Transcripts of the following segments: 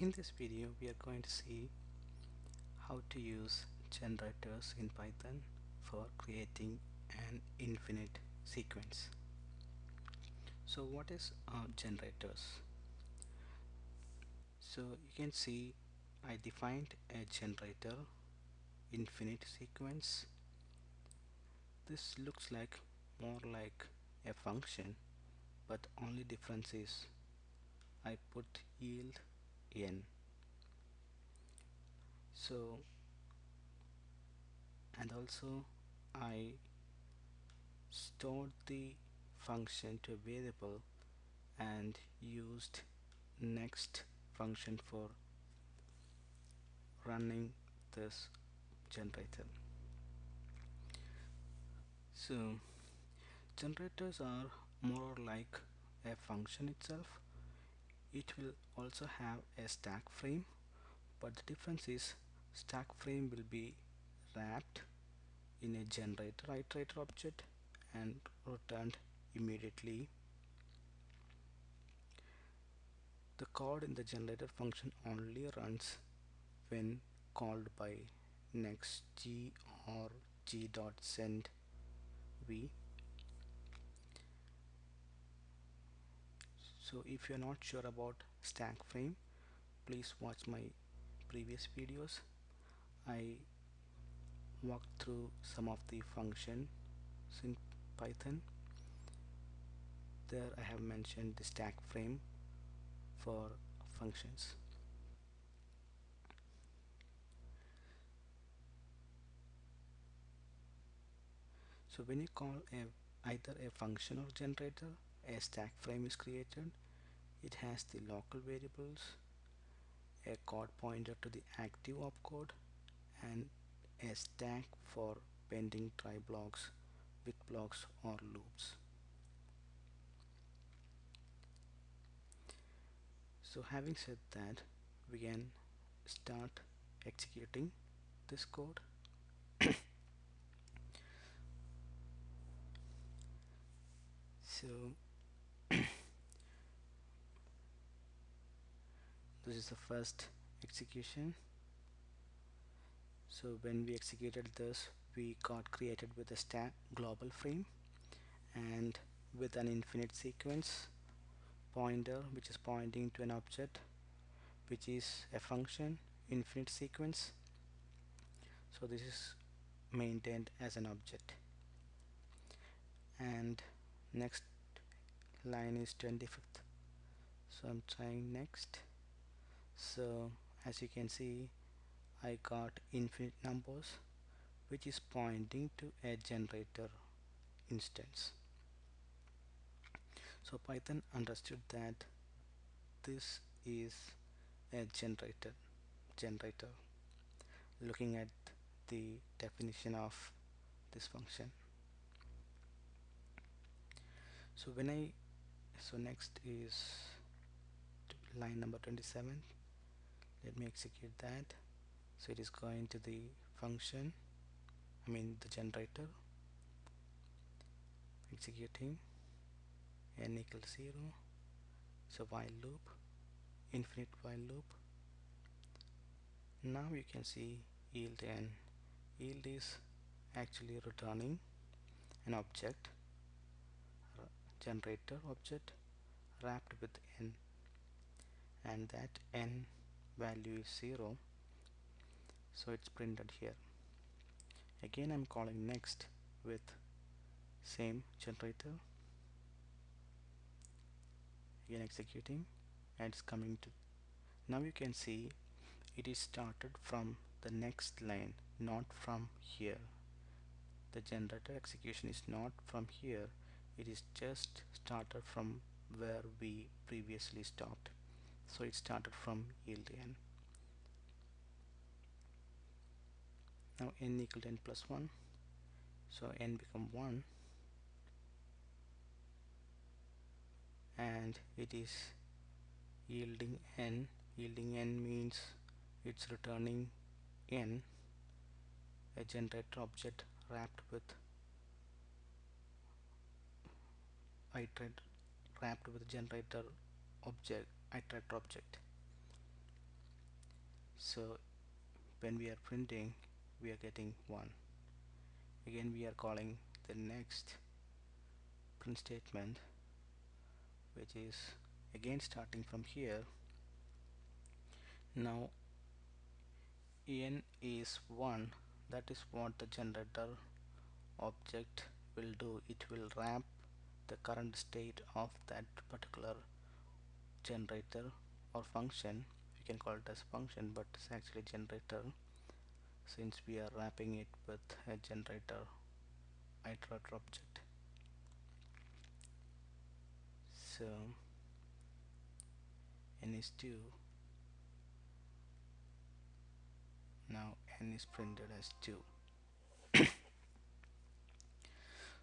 In this video, we are going to see how to use generators in Python for creating an infinite sequence. So what is generators? So you can see I defined a generator infinite sequence. This looks like more like a function, but only difference is I put yield n. So and also I stored the function to a variable and used next function for running this generator. So generators are more like a function itself. It will also have a stack frame, but the difference is stack frame will be wrapped in a generator iterator object and returned immediately. The code in the generator function only runs when called by next g or g.send v. So if you're not sure about stack frame, please watch my previous videos. I walked through some of the functions in Python. There I have mentioned the stack frame for functions. So when you call either a function or generator, a stack frame is created. It has the local variables, a code pointer to the active opcode, and a stack for pending try blocks, with blocks or loops. So having said that, we can start executing this code. So this is the first execution. So when we executed this, we got created with a stack global frame and with an infinite sequence pointer which is pointing to an object which is a function infinite sequence. So this is maintained as an object, and next line is 25th. So I'm trying next. So as you can see, I got infinite numbers which is pointing to a generator instance. So Python understood that this is a generator looking at the definition of this function. So when I so next is line number 27. Let me execute that. So it is going to the function, I mean the generator, executing n equals 0. So while loop, infinite while loop. Now you can see yield n. Yield is actually returning an object, generator object wrapped with n, and that n value is 0, so it's printed here. Again I'm calling next with same generator, again executing, and it's coming to. Now you can see it is started from the next line, not from here. The generator execution is not from here, it is just started from where we previously stopped. So it started from yield n. Now n equal to n plus 1, so n become 1, and it is yielding n. Yielding n means it's returning n, a generator object wrapped with iterate wrapped with generator object iterator object. So when we are printing, we are getting 1. Again we are calling the next print statement, which is again starting from here. Now n is 1. That is what the generator object will do. It will wrap the current state of that particular generator or function. You can call it as function, but it's actually generator, since we are wrapping it with a generator iterator object. So n is 2. Now n is printed as 2.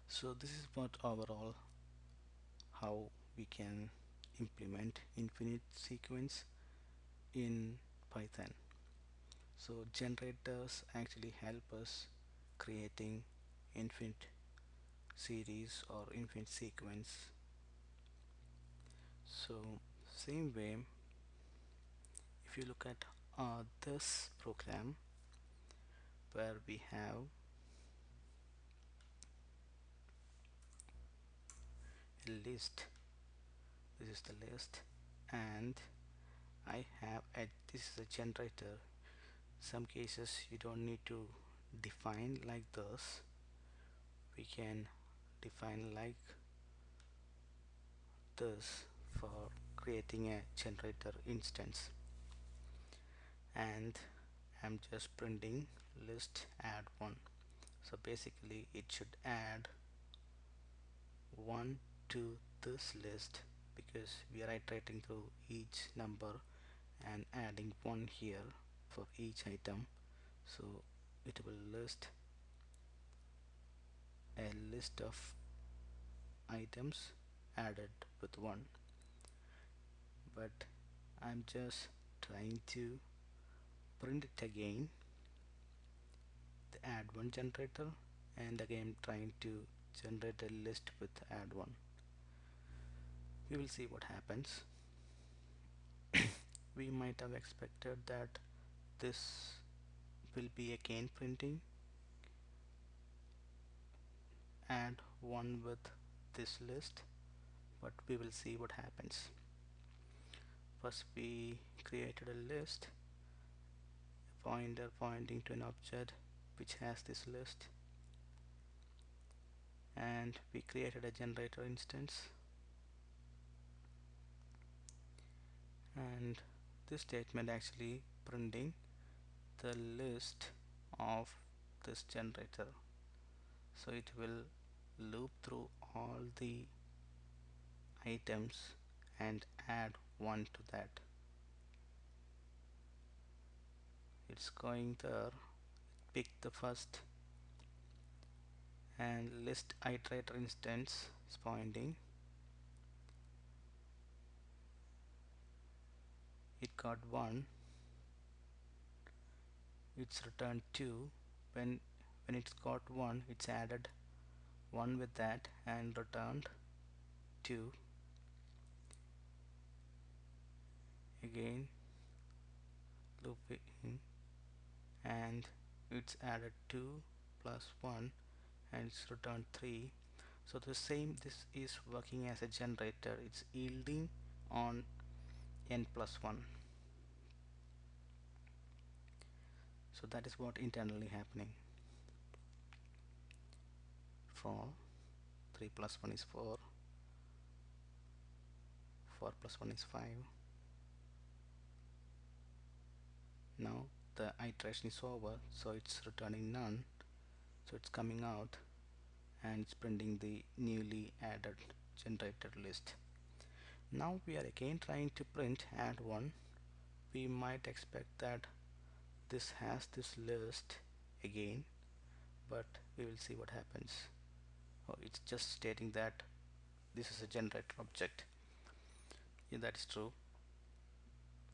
So this is what overall how we can implement infinite sequence in Python. So generators actually help us creating infinite series or infinite sequence. So same way, if you look at this program where we have a list, this is the list, and I have this is a generator. Some cases you don't need to define like this. We can define like this for creating a generator instance, and I'm just printing list add 1. So basically it should add 1 to this list, because we are iterating through each number and adding 1 here for each item. So it will list a list of items added with 1, but I'm just trying to print it again, the add 1 generator, and again trying to generate a list with add 1. We will see what happens. We might have expected that this will be again printing add 1 with this list, but we will see what happens. First we created a list, a pointer pointing to an object which has this list, and we created a generator instance, and this statement actually printing the list of this generator. So it will loop through all the items and add 1 to that. It's going there, pick the first, and list iterator instance is pointing. It got 1, it's returned 2. When it's got 1, it's added 1 with that and returned 2. Again looping, and it's added 2 plus 1 and it's returned 3. So the same, this is working as a generator, it's yielding on n plus 1. So that is what internally happening. For 3 plus 1 is 4, 4 plus 1 is 5. Now the iteration is over, so it's returning none, so it's coming out and it's printing the newly added generated list. Now we are again trying to print add 1. We might expect that this has this list again, but we will see what happens. Oh, it's just stating that this is a generator object. Yeah, that is true,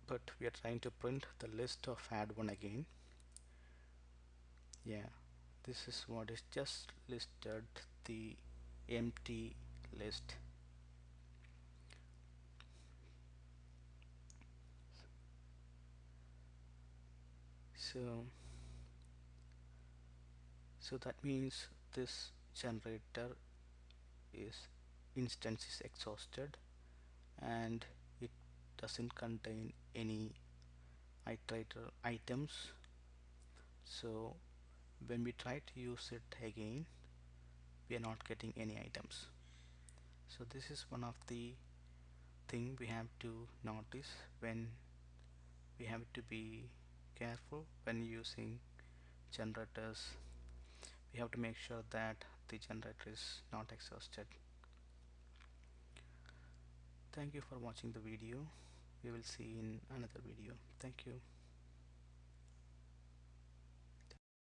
but we are trying to print the list of add 1 again. Yeah, this is what is just listed, the empty list. So that means this generator is instance is exhausted and it doesn't contain any iterator items. So when we try to use it again, we are not getting any items. So this is one of the thing we have to notice when we have to be careful when using generators. We have to make sure that the generator is not exhausted. Thank you for watching the video. We will see in another video. Thank you.